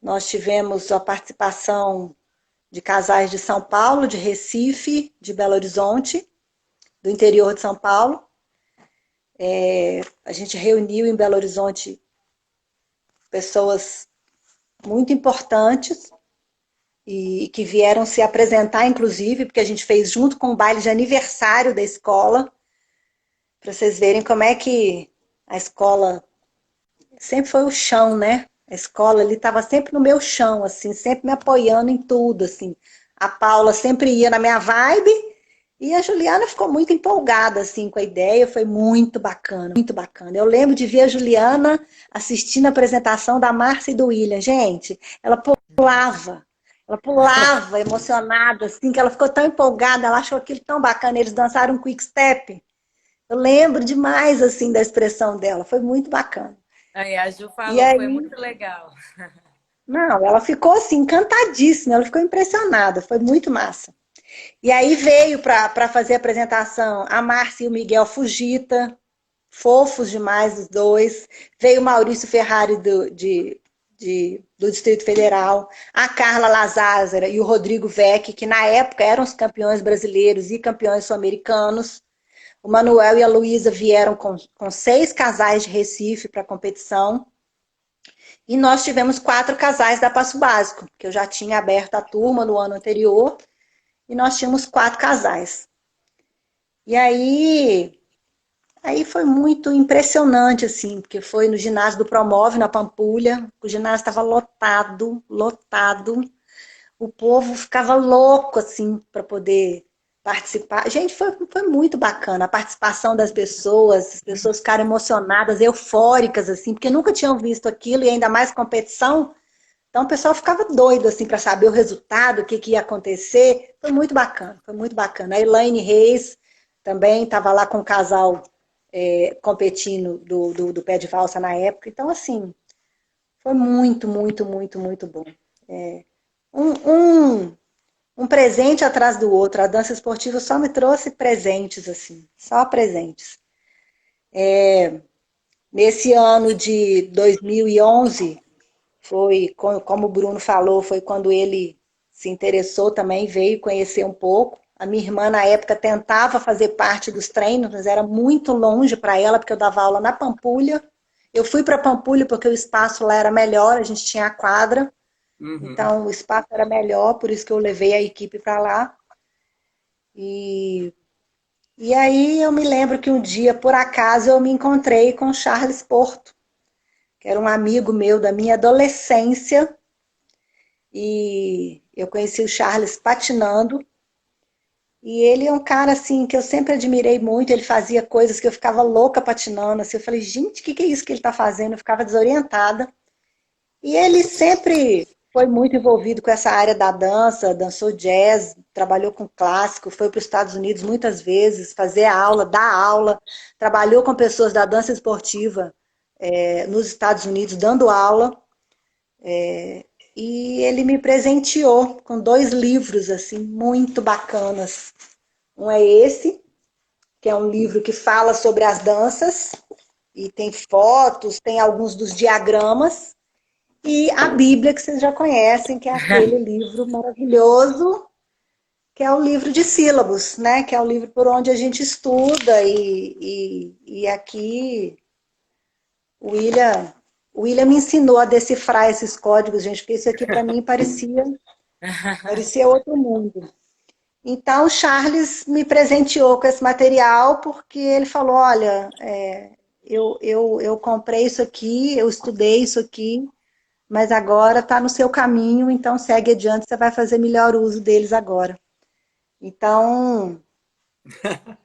Nós tivemos a participação de casais de São Paulo, de Recife, de Belo Horizonte, do interior de São Paulo. A gente reuniu em Belo Horizonte pessoas muito importantes e que vieram se apresentar, inclusive, porque a gente fez junto com o baile de aniversário da escola, para vocês verem como é que a escola sempre foi o chão, né? A escola ali estava sempre no meu chão, assim, sempre me apoiando em tudo, assim. A Paula sempre ia na minha vibe e a Juliana ficou muito empolgada, assim, com a ideia. Foi muito bacana, muito bacana. Eu lembro de ver a Juliana assistindo a apresentação da Márcia e do William. Gente, ela pulava emocionada, assim, que ela ficou tão empolgada, ela achou aquilo tão bacana. Eles dançaram um quick step. Eu lembro demais, assim, da expressão dela. Foi muito bacana. Aí a Ju E falou, foi aí, muito legal. não, ela ficou assim, encantadíssima, ela ficou impressionada, foi muito massa. E aí veio para fazer a apresentação a Márcia e o Miguel Fugita, fofos demais os dois. Veio o Maurício Ferrari do Distrito Federal, a Carla Lazázara e o Rodrigo Vec, que na época eram os campeões brasileiros e campeões sul-americanos. O Manuel e a Luísa vieram com 6 casais de Recife para a competição. E nós tivemos 4 casais da Passo Básico, que eu já tinha aberto a turma no ano anterior, e nós tínhamos 4 casais. E aí aí foi muito impressionante, assim, porque foi no ginásio do Promove, na Pampulha, o ginásio estava lotado, lotado, o povo ficava louco, assim, para poder participar. Gente, foi muito bacana a participação das pessoas, as pessoas ficaram emocionadas, eufóricas, assim, porque nunca tinham visto aquilo, e ainda mais competição. Então o pessoal ficava doido, assim, para saber o resultado, o que, que ia acontecer. Foi muito bacana, foi muito bacana. A Elaine Reis também estava lá com o casal competindo do pé de valsa na época. Então, assim, foi muito, muito, muito, muito bom. Um, um, um presente atrás do outro. A dança esportiva só me trouxe presentes, assim, só presentes. Nesse ano de 2011, foi, como o Bruno falou, foi quando ele se interessou também, veio conhecer um pouco. A minha irmã, na época, tentava fazer parte dos treinos, mas era muito longe para ela, porque eu dava aula na Pampulha. Eu fui para Pampulha porque o espaço lá era melhor, a gente tinha a quadra, Uhum. então o espaço era melhor, por isso que eu levei a equipe para lá. E, e aí eu me lembro que um dia, por acaso, eu me encontrei com o Charles Porto, que era um amigo meu da minha adolescência, e eu conheci o Charles patinando, e ele é um cara assim que eu sempre admirei muito, ele fazia coisas que eu ficava louca patinando, assim, eu falei, gente, o que é isso que ele está fazendo? Eu ficava desorientada. E ele sempre foi muito envolvido com essa área da dança, dançou jazz, trabalhou com clássico, foi para os Estados Unidos muitas vezes, fazer aula, dar aula, trabalhou com pessoas da dança esportiva nos Estados Unidos, dando aula. E ele me presenteou com 2 livros assim muito bacanas. Um é esse, que é um livro que fala sobre as danças, e tem fotos, tem alguns dos diagramas, e a Bíblia, que vocês já conhecem, que é aquele livro maravilhoso, que é o livro de sílabos, né? Que é o livro por onde a gente estuda, e aqui o William me ensinou a decifrar esses códigos, gente, porque isso aqui para mim parecia outro mundo. Então, o Charles me presenteou com esse material porque ele falou, olha, eu comprei isso aqui, eu estudei isso aqui, mas agora está no seu caminho, então segue adiante, você vai fazer melhor uso deles agora. Então,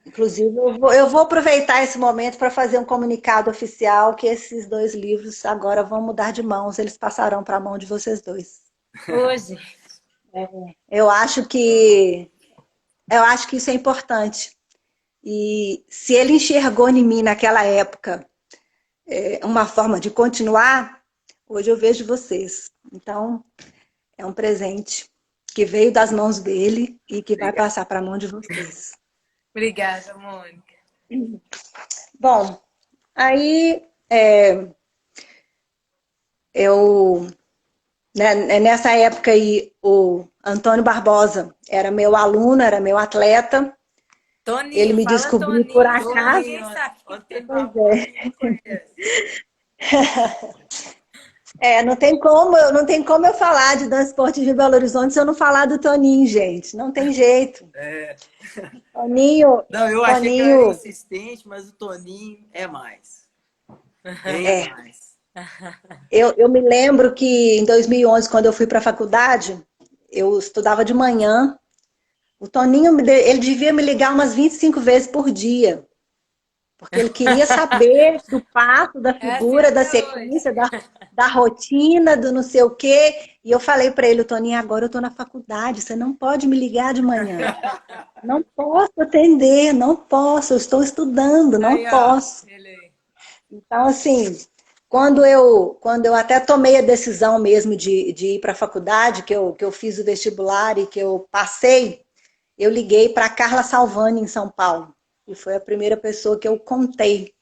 inclusive, eu vou aproveitar esse momento para fazer um comunicado oficial que esses 2 livros agora vão mudar de mãos, eles passarão para a mão de vocês 2. Hoje. Eu acho que isso é importante. E se ele enxergou em mim naquela época uma forma de continuar, hoje eu vejo vocês. Então, é um presente que veio das mãos dele e que vai Obrigado. passar para a mão de vocês. Obrigada, Mônica. Bom, aí eu, né, nessa época aí, o Antônio Barbosa era meu aluno, era meu atleta. Ele Toninho, me fala descobriu por Toninho, senão acaso. ninguém sabe. Antônio Pois Barbosa, é. ninguém conhece. Não tem como eu falar de dança esportiva em Belo Horizonte se eu não falar do Toninho, gente. Não tem jeito. É. Toninho, Não, eu achei que eu era Toninho, insistente, mas o Toninho é mais. Bem mais. eu me lembro que em 2011, quando eu fui para a faculdade, eu estudava de manhã. O Toninho, ele devia me ligar umas 25 vezes por dia, porque ele queria saber do passo, da É assim figura, da até hoje. sequência, da rotina, do não sei o quê. E eu falei para ele, Toninho, agora eu estou na faculdade, você não pode me ligar de manhã. Não posso atender, não posso, eu estou estudando, não Aí, ó, posso. ele aí. Então, assim, quando eu até tomei a decisão mesmo de ir para a faculdade, que eu fiz o vestibular e que eu passei, eu liguei para a Carla Salvani, em São Paulo. E foi a primeira pessoa que eu contei,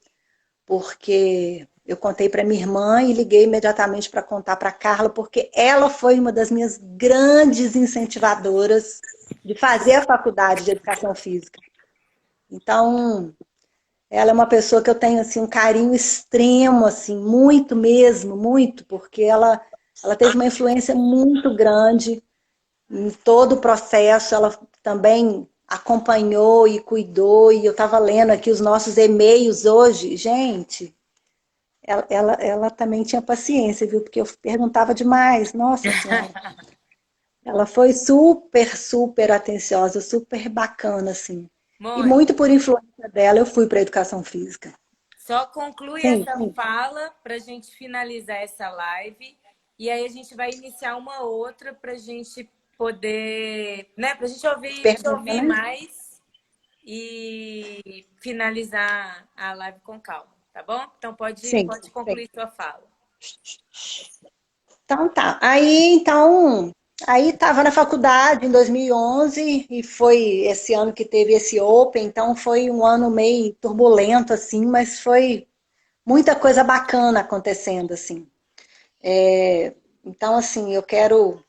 porque eu contei para minha irmã e liguei imediatamente para contar para a Carla, porque ela foi uma das minhas grandes incentivadoras de fazer a faculdade de educação física. Então, ela é uma pessoa que eu tenho assim, um carinho extremo, assim, muito mesmo, muito, porque ela teve uma influência muito grande em todo o processo. Ela também acompanhou e cuidou, e eu estava lendo aqui os nossos e-mails hoje. Gente, ela também tinha paciência, viu? Porque eu perguntava demais, nossa senhora. Ela foi super, super atenciosa, super bacana, assim. E Mônica, muito por influência dela, eu fui para a educação física. só conclui Sim, essa sim. fala para a gente finalizar essa live. E aí a gente vai iniciar uma outra para a gente poder, né? Para a gente te Pergunta, ouvir né? mais e finalizar a live com calma, tá bom? Então Sim, pode sim. concluir sua fala. Então tá. Aí estava na faculdade em 2011 e foi esse ano que teve esse Open, então foi um ano meio turbulento assim, mas foi muita coisa bacana acontecendo assim. Então assim, eu quero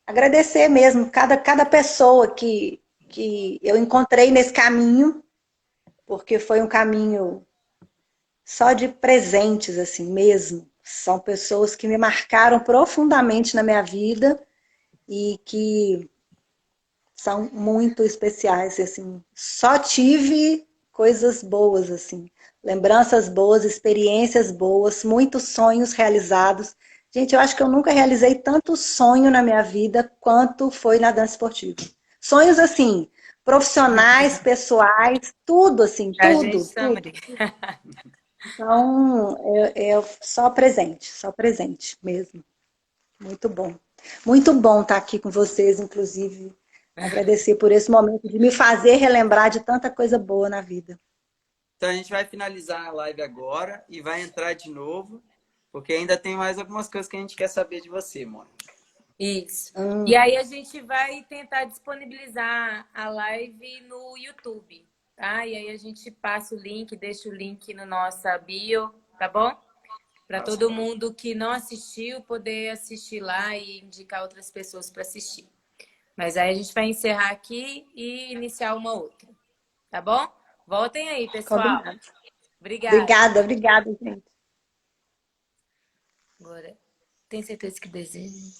agradecer mesmo cada pessoa que eu encontrei nesse caminho, porque foi um caminho só de presentes assim mesmo. São pessoas que me marcaram profundamente na minha vida e que são muito especiais, assim. Só tive coisas boas, assim. Lembranças boas, experiências boas, muitos sonhos realizados. Gente, eu acho que eu nunca realizei tanto sonho na minha vida quanto foi na dança esportiva. Sonhos, assim, profissionais, pessoais, tudo, assim, A tudo, gente também. tudo. Então, só presente mesmo. Muito bom. Muito bom estar aqui com vocês, inclusive. Agradecer por esse momento de me fazer relembrar de tanta coisa boa na vida. Então a gente vai finalizar a live agora e vai entrar de novo, porque ainda tem mais algumas coisas que a gente quer saber de você, Mônica. Isso. Hum, E aí a gente vai tentar disponibilizar a live no YouTube, tá? E aí a gente passa o link, deixa o link no nossa bio, tá bom? Para Tá todo bom. mundo que não assistiu poder assistir lá e indicar outras pessoas para assistir. Mas aí a gente vai encerrar aqui e iniciar uma outra, tá bom? Voltem aí, pessoal. combinado. Obrigada. Obrigada, obrigada, gente. Agora, tem certeza que deseja?